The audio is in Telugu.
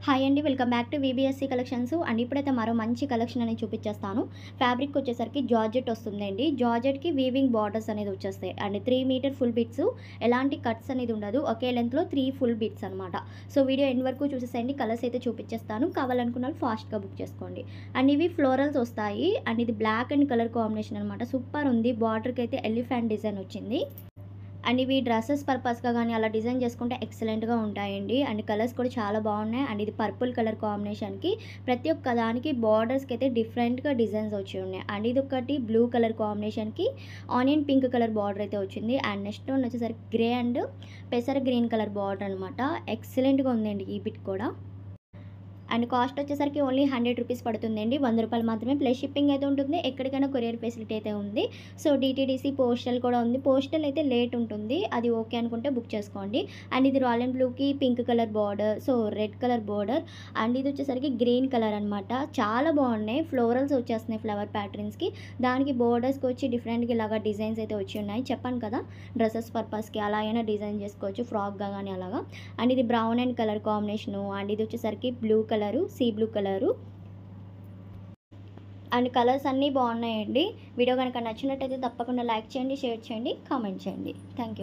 హాయ్ అండి. Welcome back to VBSC collections. And ఇప్పుడైతే మరో మంచి కలెక్షన్ అనేది చూపించేస్తాను. ఫ్యాబ్రిక్ వచ్చేసరికి జార్జెట్ వస్తుందండి. జార్జెట్‌కి వీవింగ్ బార్డర్స్ అనేది వచ్చేస్తాయి. అండ్ 3 మీటర్ ఫుల్ బిట్స్, ఎలాంటి కట్స్ అనేది ఉండదు. ఒకే లెంత్‌లో 3 ఫుల్ బిట్స్ అనమాట. సో వీడియో ఎండ్ వరకు చూసేసేయండి. కలర్స్ అయితే చూపించేస్తాను. కావాలనుకున్న వాళ్ళు ఫాస్ట్‌గా బుక్ చేసుకోండి. అండ్ ఇవి ఫ్లోరల్స్ వస్తాయి. అండ్ ఇది బ్లాక్ అండ్ కలర్ కాంబినేషన్ అనమాట. సూపర్ ఉంది. బార్డర్‌కి అయితే ఎలిఫెంట్ డిజైన్ వచ్చింది. అండ్ ఇవి డ్రెస్సెస్ పర్పస్‌గా గానీ అలా డిజైన్ చేసుకుంటే ఎక్సలెంట్‌గా ఉంటాయండి. అండ్ కలర్స్ కూడా చాలా బాగున్నాయి. అండ్ ఇది పర్పుల్ కలర్ కాంబినేషన్‌కి ప్రతి ఒక్క దానికి బార్డర్స్‌కి అయితే డిఫరెంట్‌గా డిజైన్స్ వచ్చి ఉన్నాయి. అండ్ ఇదొకటి బ్లూ కలర్ కాంబినేషన్‌కి ఆనియన్ పింక్ కలర్ బార్డర్ అయితే వచ్చింది. అండ్ నెక్స్ట్ వన్ వచ్చేసరికి గ్రే అండ్ పెసర గ్రీన్ కలర్ బార్డర్ అనమాట. ఎక్సలెంట్‌గా ఉందండి ఈ బిట్ కూడా. అండ్ కాస్ట్ వచ్చేసరికి ఓన్లీ 100 రూపీస్ పడుతుందండి. 100 రూపాయలు మాత్రమే. ప్లస్ షిప్పింగ్ అయితే ఉంటుంది. ఎక్కడికైనా కొరియర్ ఫెసిలిటీ అయితే ఉంది. సో డీటీడీసీ పోస్టల్ కూడా ఉంది. పోస్టల్ అయితే లేట్ ఉంటుంది. అది ఓకే అనుకుంటే బుక్ చేసుకోండి. అండ్ ఇది రాయల్ అండ్ బ్లూకి pink colour border, so red colour border. And ఇది వచ్చేసరికి గ్రీన్ కలర్ అనమాట. చాలా బాగున్నాయి. ఫ్లోరల్స్ వచ్చేస్తున్నాయి ఫ్లవర్ ప్యాటర్న్స్కి. దానికి బోర్డర్స్కి వచ్చి డిఫరెంట్గా ఇలాగా డిజైన్స్ అయితే వచ్చి ఉన్నాయి. చెప్పాను కదా, డ్రెస్సెస్ పర్పస్కి అలా అయినా డిజైన్ చేసుకోవచ్చు, ఫ్రాక్గా కానీ అలాగా. అండ్ ఇది brown and colour combination. And ఇది వచ్చేసరికి blue colour, sea blue colour. And colours అన్నీ బాగున్నాయండి. వీడియో కనుక నచ్చినట్టయితే తప్పకుండా లైక్ చేయండి, షేర్ చేయండి, కామెంట్ చేయండి. Thank you.